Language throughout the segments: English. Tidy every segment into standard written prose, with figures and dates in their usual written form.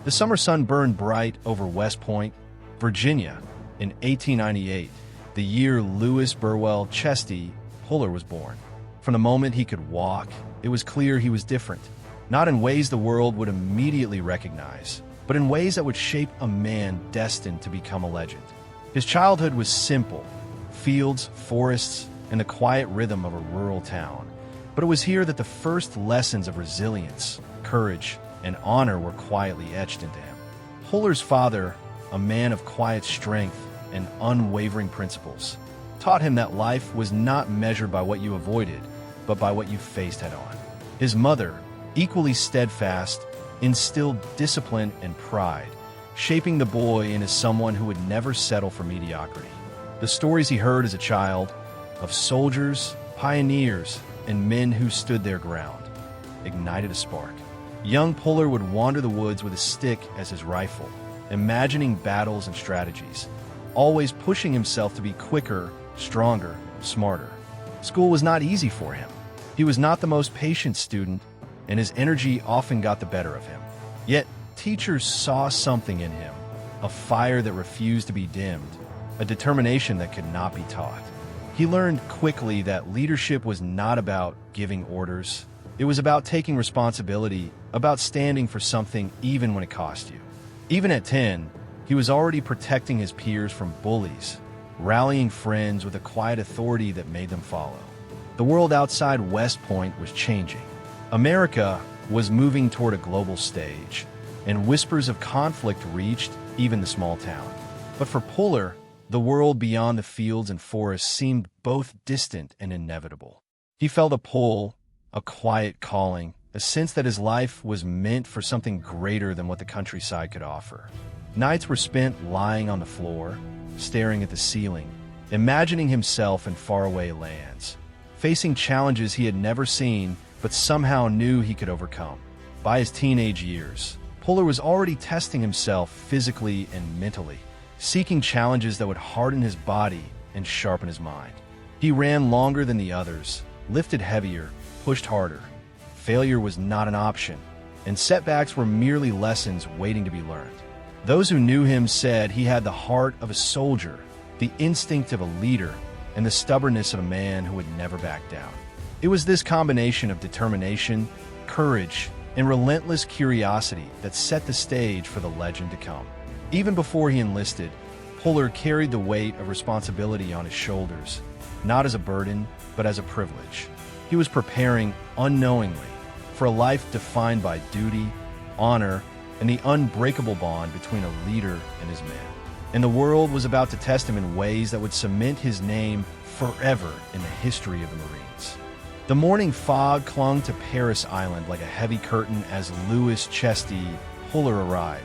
The summer sun burned bright over West Point, Virginia, in 1898, the year Lewis Burwell Chesty Puller was born. From the moment he could walk, it was clear he was different, not in ways the world would immediately recognize, but in ways that would shape a man destined to become a legend. His childhood was simple: fields, forests, and the quiet rhythm of a rural town. But it was here that the first lessons of resilience, courage, and honor were quietly etched into him. Puller's father, a man of quiet strength and unwavering principles, taught him that life was not measured by what you avoided, but by what you faced head-on. His mother, equally steadfast, instilled discipline and pride, shaping the boy into someone who would never settle for mediocrity. The stories he heard as a child of soldiers, pioneers, and men who stood their ground ignited a spark. Young Puller would wander the woods with a stick as his rifle, imagining battles and strategies, always pushing himself to be quicker, stronger, smarter. School was not easy for him. He was not the most patient student, and his energy often got the better of him. Yet, teachers saw something in him, a fire that refused to be dimmed, a determination that could not be taught. He learned quickly that leadership was not about giving orders. It was about taking responsibility, about standing for something even when it cost you. Even at 10, he was already protecting his peers from bullies, rallying friends with a quiet authority that made them follow. The world outside West Point was changing. America was moving toward a global stage, and whispers of conflict reached even the small town. But for Puller, the world beyond the fields and forests seemed both distant and inevitable. He felt a pull, a quiet calling, a sense that his life was meant for something greater than what the countryside could offer. Nights were spent lying on the floor, staring at the ceiling, imagining himself in faraway lands, facing challenges he had never seen but somehow knew he could overcome. By his teenage years, Puller was already testing himself physically and mentally, seeking challenges that would harden his body and sharpen his mind. He ran longer than the others, lifted heavier, pushed harder. Failure was not an option, and setbacks were merely lessons waiting to be learned. Those who knew him said he had the heart of a soldier, the instinct of a leader, and the stubbornness of a man who would never back down. It was this combination of determination, courage, and relentless curiosity that set the stage for the legend to come. Even before he enlisted, Puller carried the weight of responsibility on his shoulders, not as a burden, but as a privilege. He was preparing unknowingly for a life defined by duty, honor, and the unbreakable bond between a leader and his men. And the world was about to test him in ways that would cement his name forever in the history of the Marines. The morning fog clung to Paris Island like a heavy curtain as Lewis Chesty Puller arrived,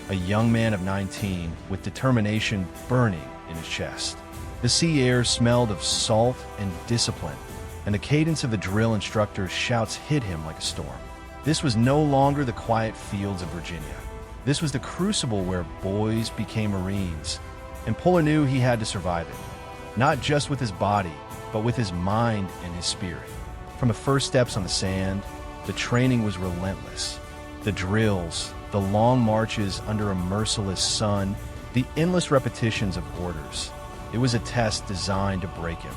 a young man of 19 with determination burning in his chest. The sea air smelled of salt and discipline, and the cadence of the drill instructor's shouts hit him like a storm. This was no longer the quiet fields of Virginia. This was the crucible where boys became Marines, and Puller knew he had to survive it, not just with his body, but with his mind and his spirit. From the first steps on the sand, the training was relentless. The drills, the long marches under a merciless sun, the endless repetitions of orders. It was a test designed to break him.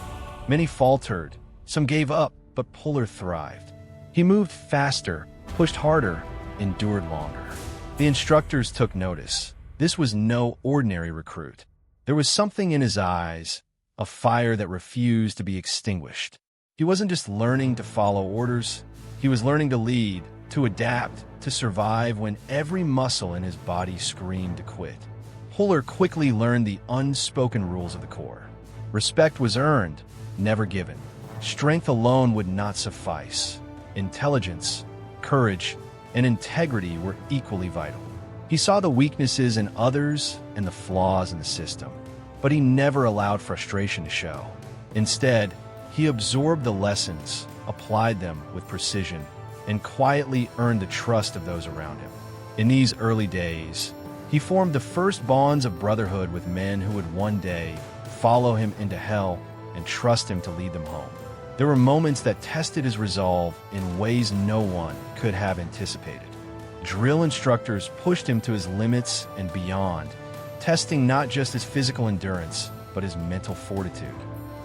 Many faltered, some gave up, but Puller thrived. He moved faster, pushed harder, endured longer. The instructors took notice. This was no ordinary recruit. There was something in his eyes, a fire that refused to be extinguished. He wasn't just learning to follow orders, he was learning to lead, to adapt, to survive when every muscle in his body screamed to quit. Puller quickly learned the unspoken rules of the Corps. Respect was earned, never given. Strength alone would not suffice. Intelligence, courage, and integrity were equally vital. He saw the weaknesses in others and the flaws in the system, but he never allowed frustration to show. Instead, he absorbed the lessons, applied them with precision, and quietly earned the trust of those around him. In these early days, he formed the first bonds of brotherhood with men who would one day follow him into hell and trust him to lead them home. There were moments that tested his resolve in ways no one could have anticipated. Drill instructors pushed him to his limits and beyond, testing not just his physical endurance, but his mental fortitude.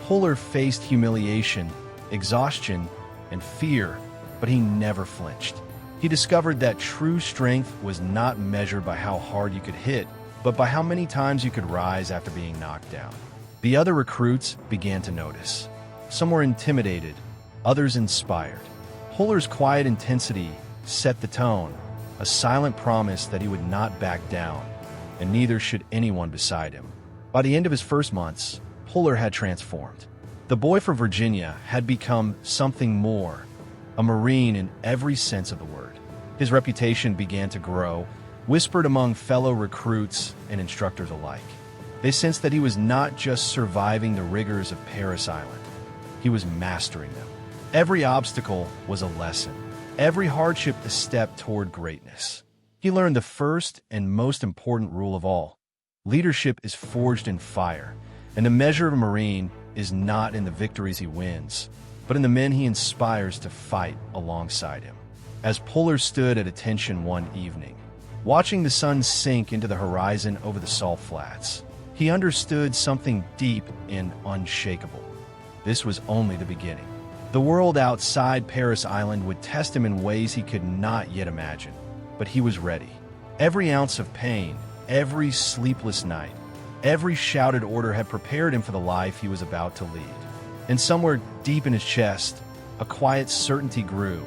Puller faced humiliation, exhaustion, and fear, but he never flinched. He discovered that true strength was not measured by how hard you could hit, but by how many times you could rise after being knocked down. The other recruits began to notice. Some were intimidated, others inspired. Puller's quiet intensity set the tone, a silent promise that he would not back down, and neither should anyone beside him. By the end of his first months, Puller had transformed. The boy from Virginia had become something more, a Marine in every sense of the word. His reputation began to grow, whispered among fellow recruits and instructors alike. They sensed that he was not just surviving the rigors of Parris Island, he was mastering them. Every obstacle was a lesson, every hardship a step toward greatness. He learned the first and most important rule of all. Leadership is forged in fire, and the measure of a Marine is not in the victories he wins, but in the men he inspires to fight alongside him. As Puller stood at attention one evening, watching the sun sink into the horizon over the salt flats, he understood something deep and unshakable. This was only the beginning. The world outside Parris Island would test him in ways he could not yet imagine, but he was ready. Every ounce of pain, every sleepless night, every shouted order had prepared him for the life he was about to lead. And somewhere deep in his chest, a quiet certainty grew.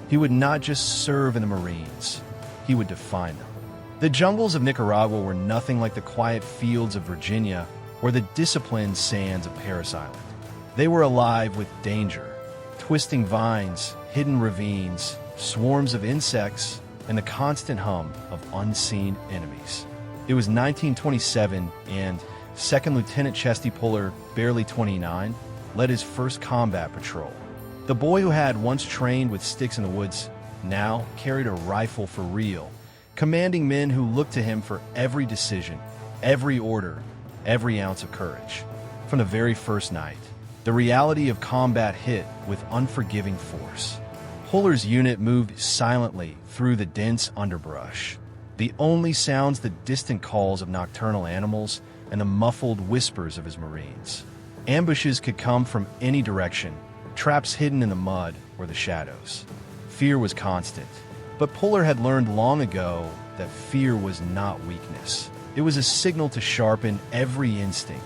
He would not just serve in the Marines, he would define them. The jungles of Nicaragua were nothing like the quiet fields of Virginia or the disciplined sands of Parris Island. They were alive with danger, twisting vines, hidden ravines, swarms of insects, and the constant hum of unseen enemies. It was 1927, and Second Lieutenant Chesty Puller, barely 29, led his first combat patrol. The boy who had once trained with sticks in the woods now carried a rifle for real, commanding men who looked to him for every decision, every order, every ounce of courage. From the very first night, the reality of combat hit with unforgiving force. Puller's unit moved silently through the dense underbrush. The only sounds the distant calls of nocturnal animals and the muffled whispers of his Marines. Ambushes could come from any direction, traps hidden in the mud or the shadows. Fear was constant, but Puller had learned long ago that fear was not weakness. It was a signal to sharpen every instinct,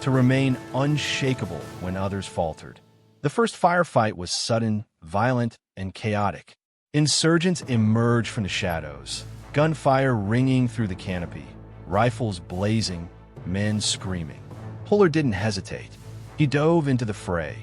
to remain unshakable when others faltered. The first firefight was sudden, violent, and chaotic. Insurgents emerged from the shadows, gunfire ringing through the canopy, rifles blazing, men screaming. Puller didn't hesitate. He dove into the fray,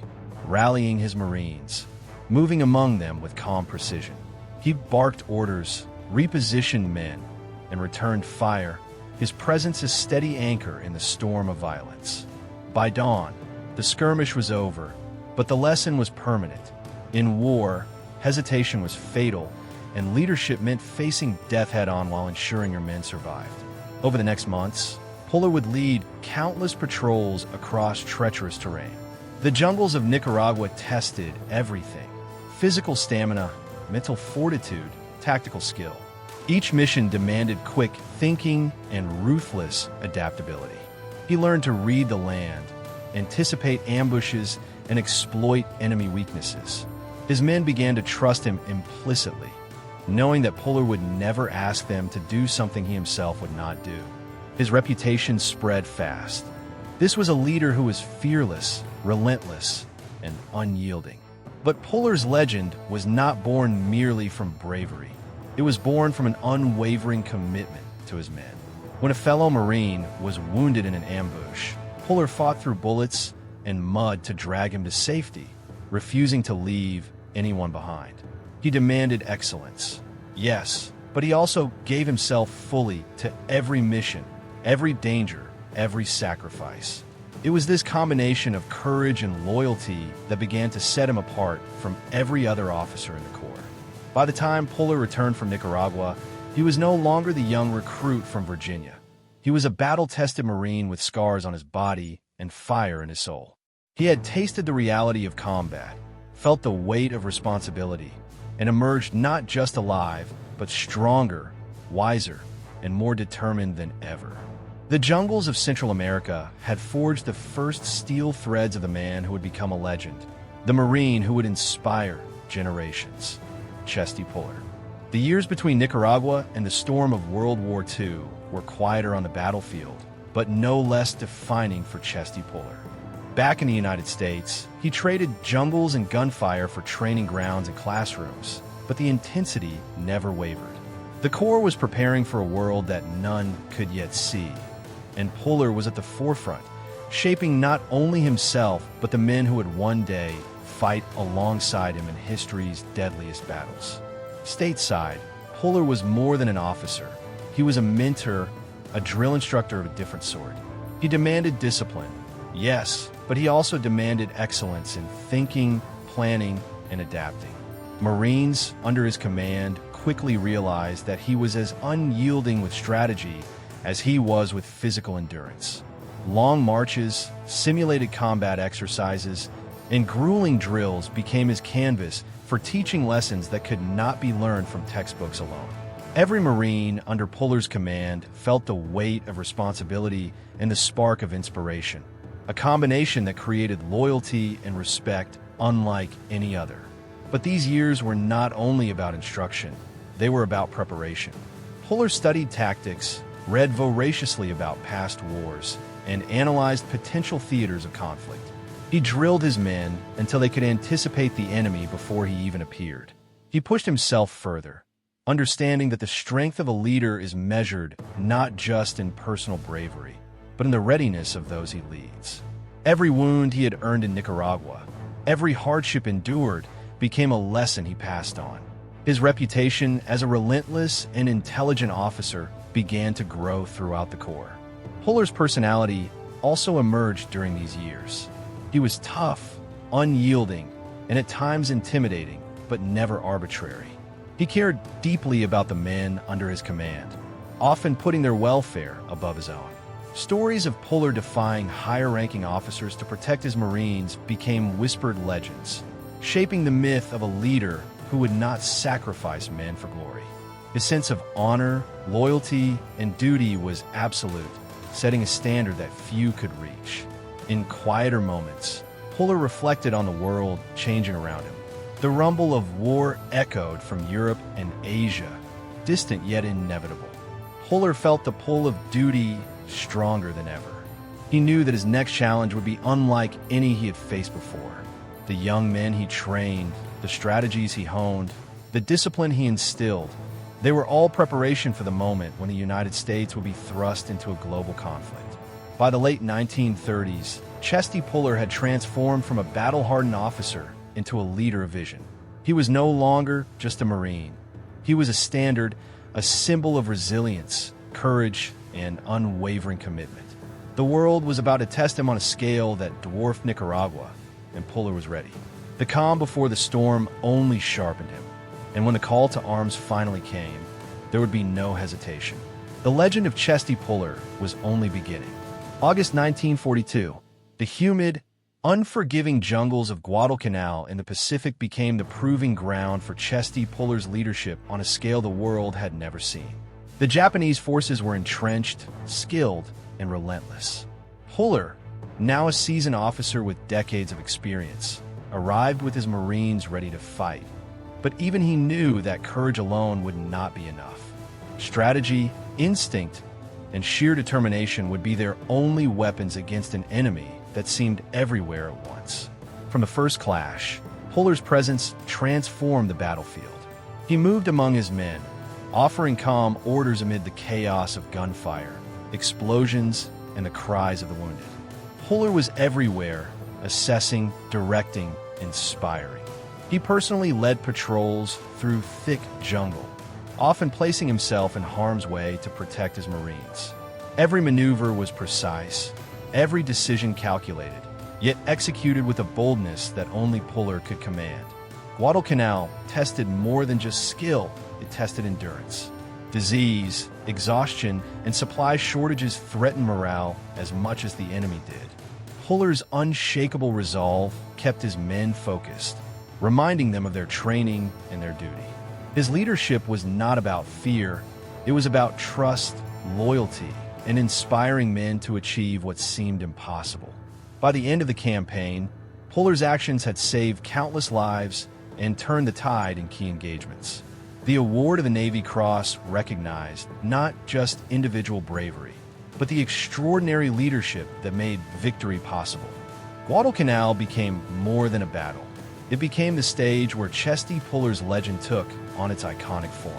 rallying his Marines, moving among them with calm precision. He barked orders, repositioned men, and returned fire, his presence a steady anchor in the storm of violence. By dawn, the skirmish was over, but the lesson was permanent. In war, hesitation was fatal, and leadership meant facing death head-on while ensuring your men survived. Over the next months, Puller would lead countless patrols across treacherous terrain. The jungles of Nicaragua tested everything: physical stamina, mental fortitude, tactical skill. Each mission demanded quick thinking and ruthless adaptability. He learned to read the land, anticipate ambushes, and exploit enemy weaknesses. His men began to trust him implicitly, knowing that Puller would never ask them to do something he himself would not do. His reputation spread fast. This was a leader who was fearless, relentless, and unyielding. But Puller's legend was not born merely from bravery. It was born from an unwavering commitment to his men. When a fellow Marine was wounded in an ambush, Puller fought through bullets and mud to drag him to safety, refusing to leave anyone behind. He demanded excellence, yes, but he also gave himself fully to every mission, every danger, every sacrifice. It was this combination of courage and loyalty that began to set him apart from every other officer in the Corps. By the time Puller returned from Nicaragua, he was no longer the young recruit from Virginia. He was a battle-tested Marine with scars on his body and fire in his soul. He had tasted the reality of combat, felt the weight of responsibility, and emerged not just alive, but stronger, wiser, and more determined than ever. The jungles of Central America had forged the first steel threads of the man who would become a legend, the Marine who would inspire generations. Chesty Puller. The years between Nicaragua and the storm of World War II were quieter on the battlefield, but no less defining for Chesty Puller. Back in the United States, he traded jungles and gunfire for training grounds and classrooms, but the intensity never wavered. The Corps was preparing for a world that none could yet see, and Puller was at the forefront, shaping not only himself, but the men who would one day fight alongside him in history's deadliest battles. Stateside, Puller was more than an officer. He was a mentor, a drill instructor of a different sort. He demanded discipline, yes, but he also demanded excellence in thinking, planning, and adapting. Marines, under his command, quickly realized that he was as unyielding with strategy as he was with physical endurance. Long marches, simulated combat exercises, and grueling drills became his canvas for teaching lessons that could not be learned from textbooks alone. Every Marine under Puller's command felt the weight of responsibility and the spark of inspiration, a combination that created loyalty and respect unlike any other. But these years were not only about instruction, they were about preparation. Puller studied tactics, read voraciously about past wars, and analyzed potential theaters of conflict. He drilled his men until they could anticipate the enemy before he even appeared. He pushed himself further, understanding that the strength of a leader is measured not just in personal bravery, but in the readiness of those he leads. Every wound he had earned in Nicaragua, every hardship endured, became a lesson he passed on. His reputation as a relentless and intelligent officer began to grow throughout the Corps. Puller's personality also emerged during these years. He was tough, unyielding, and at times intimidating, but never arbitrary. He cared deeply about the men under his command, often putting their welfare above his own. Stories of Puller defying higher-ranking officers to protect his Marines became whispered legends, shaping the myth of a leader who would not sacrifice men for glory. His sense of honor, loyalty, and duty was absolute, setting a standard that few could reach. In quieter moments, Puller reflected on the world changing around him. The rumble of war echoed from Europe and Asia, distant yet inevitable. Puller felt the pull of duty stronger than ever. He knew that his next challenge would be unlike any he had faced before. The young men he trained, the strategies he honed, the discipline he instilled, they were all preparation for the moment when the United States would be thrust into a global conflict. By the late 1930s, Chesty Puller had transformed from a battle-hardened officer into a leader of vision. He was no longer just a Marine. He was a standard, a symbol of resilience, courage, and unwavering commitment. The world was about to test him on a scale that dwarfed Nicaragua, and Puller was ready. The calm before the storm only sharpened him, and when the call to arms finally came, there would be no hesitation. The legend of Chesty Puller was only beginning. August 1942, the humid, unforgiving jungles of Guadalcanal in the Pacific became the proving ground for Chesty Puller's leadership on a scale the world had never seen. The Japanese forces were entrenched, skilled, and relentless. Puller, now a seasoned officer with decades of experience, arrived with his Marines ready to fight. But even he knew that courage alone would not be enough. Strategy, instinct, and sheer determination would be their only weapons against an enemy that seemed everywhere at once. From the first clash, Puller's presence transformed the battlefield. He moved among his men, offering calm orders amid the chaos of gunfire, explosions, and the cries of the wounded. Puller was everywhere, assessing, directing, inspiring. He personally led patrols through thick jungle, often placing himself in harm's way to protect his Marines. Every maneuver was precise, every decision calculated, yet executed with a boldness that only Puller could command. Guadalcanal tested more than just skill, it tested endurance. Disease, exhaustion, and supply shortages threatened morale as much as the enemy did. Puller's unshakable resolve kept his men focused, reminding them of their training and their duty. His leadership was not about fear, it was about trust, loyalty, and inspiring men to achieve what seemed impossible. By the end of the campaign, Puller's actions had saved countless lives and turned the tide in key engagements. The award of the Navy Cross recognized not just individual bravery, but the extraordinary leadership that made victory possible. Guadalcanal became more than a battle. It became the stage where Chesty Puller's legend took on its iconic form.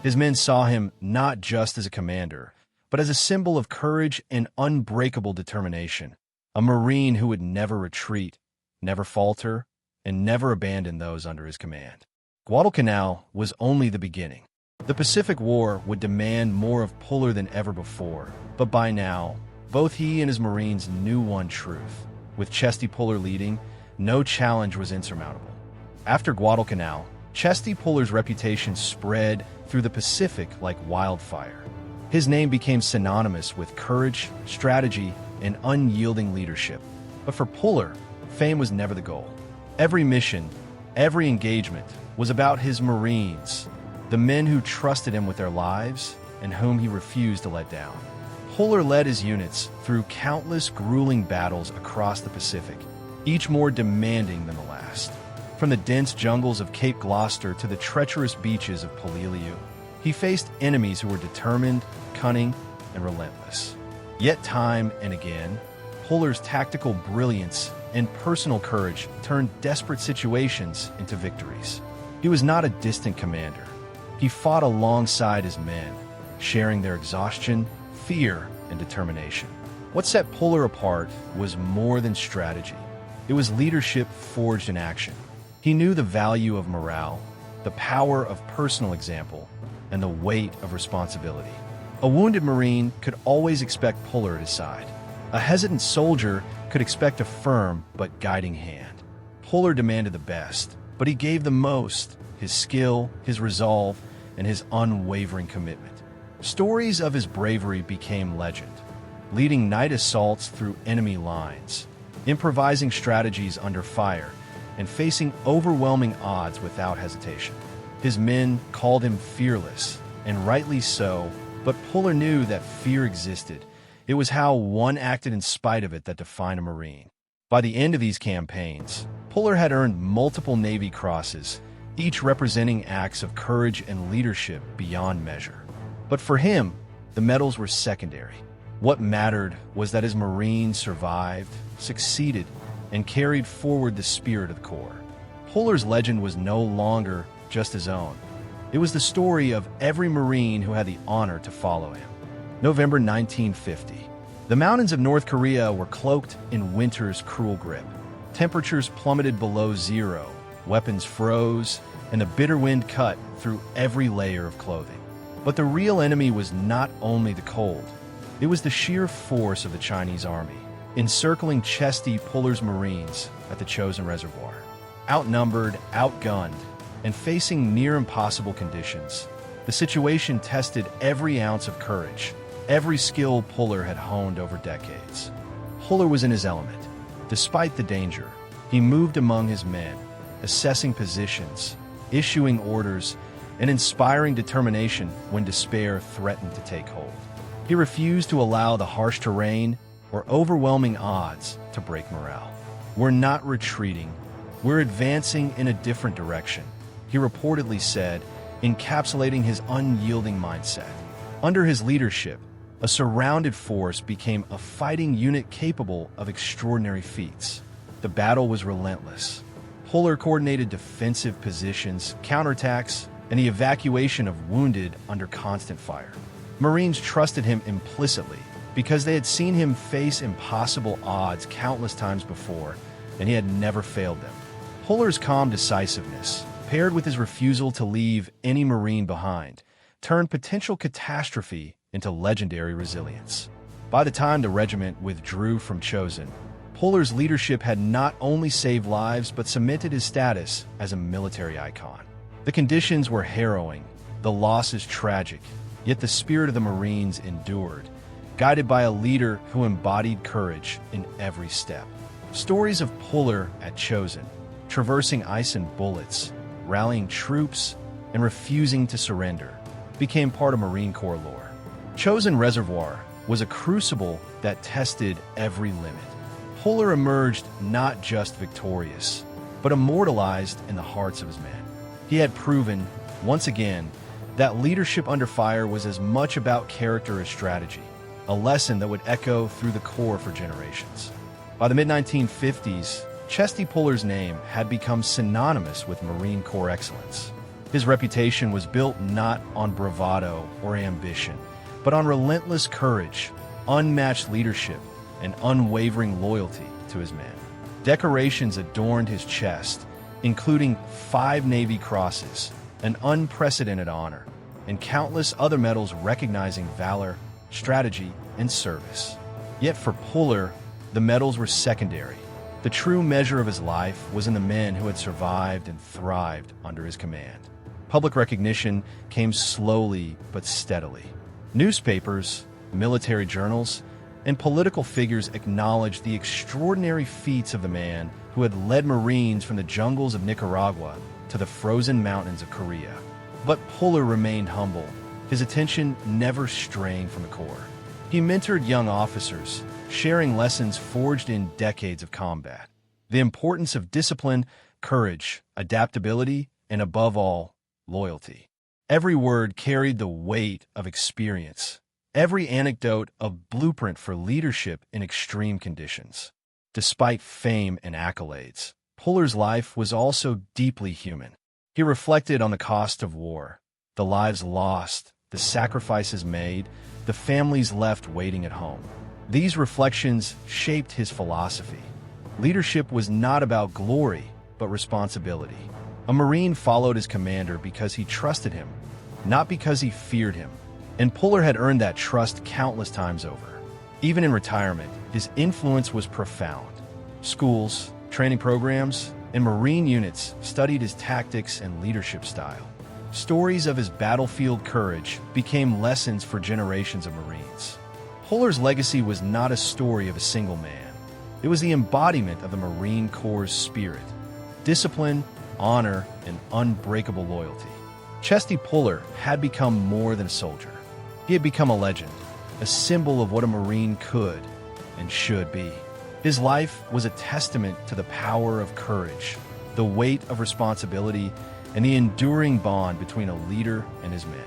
His men saw him not just as a commander, but as a symbol of courage and unbreakable determination, a Marine who would never retreat, never falter, and never abandon those under his command. Guadalcanal was only the beginning. The Pacific War would demand more of Puller than ever before, but by now, both he and his Marines knew one truth. With Chesty Puller leading, no challenge was insurmountable. After Guadalcanal, Chesty Puller's reputation spread through the Pacific like wildfire. His name became synonymous with courage, strategy, and unyielding leadership. But for Puller, fame was never the goal. Every mission, every engagement was about his Marines, the men who trusted him with their lives and whom he refused to let down. Puller led his units through countless grueling battles across the Pacific, each more demanding than the last. From the dense jungles of Cape Gloucester to the treacherous beaches of Peleliu, he faced enemies who were determined, cunning, and relentless. Yet time and again, Puller's tactical brilliance and personal courage turned desperate situations into victories. He was not a distant commander. He fought alongside his men, sharing their exhaustion, fear, and determination. What set Puller apart was more than strategy. It was leadership forged in action. He knew the value of morale, the power of personal example, and the weight of responsibility. A wounded Marine could always expect Puller at his side. A hesitant soldier could expect a firm but guiding hand. Puller demanded the best, but he gave the most: his skill, his resolve, and his unwavering commitment. Stories of his bravery became legend, leading night assaults through enemy lines, improvising strategies under fire, and facing overwhelming odds without hesitation. His men called him fearless, and rightly so, but Puller knew that fear existed. It was how one acted in spite of it that defined a Marine. By the end of these campaigns, Puller had earned multiple Navy Crosses, each representing acts of courage and leadership beyond measure. But for him, the medals were secondary. What mattered was that his Marines survived, succeeded, and carried forward the spirit of the Corps. Puller's legend was no longer just his own. It was the story of every Marine who had the honor to follow him. November 1950. The mountains of North Korea were cloaked in winter's cruel grip. Temperatures plummeted below zero, weapons froze, and the bitter wind cut through every layer of clothing. But the real enemy was not only the cold. It was the sheer force of the Chinese army, encircling Chesty Puller's Marines at the Chosin Reservoir. Outnumbered, outgunned, and facing near-impossible conditions, the situation tested every ounce of courage, every skill Puller had honed over decades. Puller was in his element. Despite the danger, he moved among his men, assessing positions, issuing orders, and inspiring determination when despair threatened to take hold. He refused to allow the harsh terrain or overwhelming odds to break morale. "We're not retreating. We're advancing in a different direction," he reportedly said, encapsulating his unyielding mindset. Under his leadership, a surrounded force became a fighting unit capable of extraordinary feats. The battle was relentless. Puller coordinated defensive positions, counterattacks, and the evacuation of wounded under constant fire. Marines trusted him implicitly because they had seen him face impossible odds countless times before, and he had never failed them. Puller's calm decisiveness, paired with his refusal to leave any Marine behind, turned potential catastrophe into legendary resilience. By the time the regiment withdrew from Chosin, Puller's leadership had not only saved lives but cemented his status as a military icon. The conditions were harrowing, the losses tragic, yet the spirit of the Marines endured, guided by a leader who embodied courage in every step. Stories of Puller at Chosin, traversing ice and bullets, rallying troops, and refusing to surrender became part of Marine Corps lore. Chosin Reservoir was a crucible that tested every limit. Puller emerged not just victorious, but immortalized in the hearts of his men. He had proven, once again, that leadership under fire was as much about character as strategy, a lesson that would echo through the Corps for generations. By the mid-1950s, Chesty Puller's name had become synonymous with Marine Corps excellence. His reputation was built not on bravado or ambition, but on relentless courage, unmatched leadership, and unwavering loyalty to his men. Decorations adorned his chest, including 5 Navy Crosses, an unprecedented honor, and countless other medals recognizing valor, strategy, and service. Yet for Puller, the medals were secondary. The true measure of his life was in the men who had survived and thrived under his command. Public recognition came slowly but steadily. Newspapers, military journals, and political figures acknowledged the extraordinary feats of the man who had led Marines from the jungles of Nicaragua to the frozen mountains of Korea. But Puller remained humble, his attention never straying from the Corps. He mentored young officers, sharing lessons forged in decades of combat. The importance of discipline, courage, adaptability, and above all, loyalty. Every word carried the weight of experience. Every anecdote a blueprint for leadership in extreme conditions. Despite fame and accolades, Puller's life was also deeply human. He reflected on the cost of war, the lives lost, the sacrifices made, the families left waiting at home. These reflections shaped his philosophy. Leadership was not about glory, but responsibility. A Marine followed his commander because he trusted him, not because he feared him. And Puller had earned that trust countless times over. Even in retirement, his influence was profound. Schools, training programs, and Marine units studied his tactics and leadership style. Stories of his battlefield courage became lessons for generations of Marines. Puller's legacy was not a story of a single man. It was the embodiment of the Marine Corps' spirit, discipline, honor, and unbreakable loyalty. Chesty Puller had become more than a soldier. He had become a legend, a symbol of what a Marine could and should be. His life was a testament to the power of courage, the weight of responsibility, and the enduring bond between a leader and his men.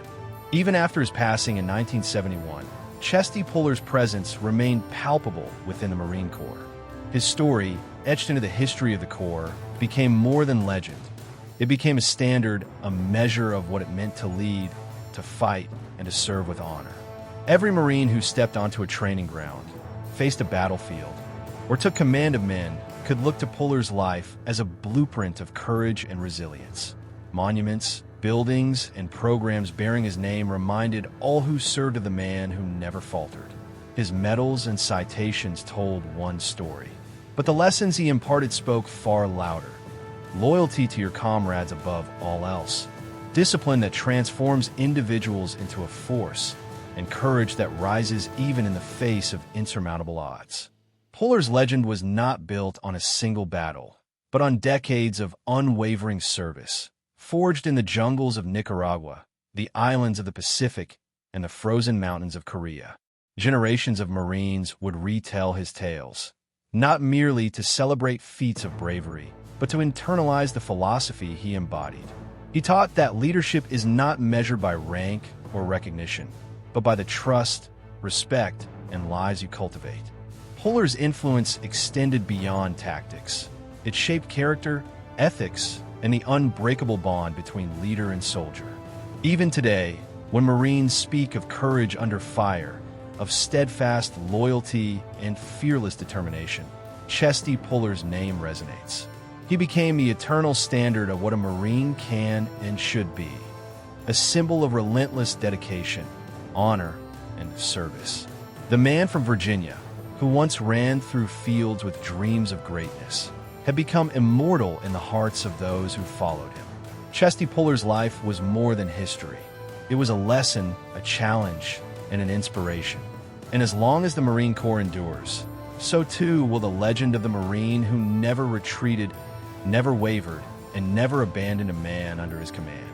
Even after his passing in 1971, Chesty Puller's presence remained palpable within the Marine Corps. His story, etched into the history of the Corps, became more than legend. It became a standard, a measure of what it meant to lead, to fight, and to serve with honor. Every Marine who stepped onto a training ground, faced a battlefield, or took command of men could look to Puller's life as a blueprint of courage and resilience. Monuments, buildings, and programs bearing his name reminded all who served of the man who never faltered. His medals and citations told one story, but the lessons he imparted spoke far louder. Loyalty to your comrades above all else. Discipline that transforms individuals into a force, and courage that rises even in the face of insurmountable odds. Puller's legend was not built on a single battle, but on decades of unwavering service, forged in the jungles of Nicaragua, the islands of the Pacific, and the frozen mountains of Korea. Generations of Marines would retell his tales, not merely to celebrate feats of bravery, but to internalize the philosophy he embodied. He taught that leadership is not measured by rank or recognition, but by the trust, respect, and lives you cultivate. Puller's influence extended beyond tactics. It shaped character, ethics, and the unbreakable bond between leader and soldier. Even today, when Marines speak of courage under fire, of steadfast loyalty and fearless determination, Chesty Puller's name resonates. He became the eternal standard of what a Marine can and should be, a symbol of relentless dedication, honor, and service. The man from Virginia, who once ran through fields with dreams of greatness, had become immortal in the hearts of those who followed him. Chesty Puller's life was more than history. It was a lesson, a challenge, and an inspiration. And as long as the Marine Corps endures, so too will the legend of the Marine who never retreated, never wavered, and never abandoned a man under his command.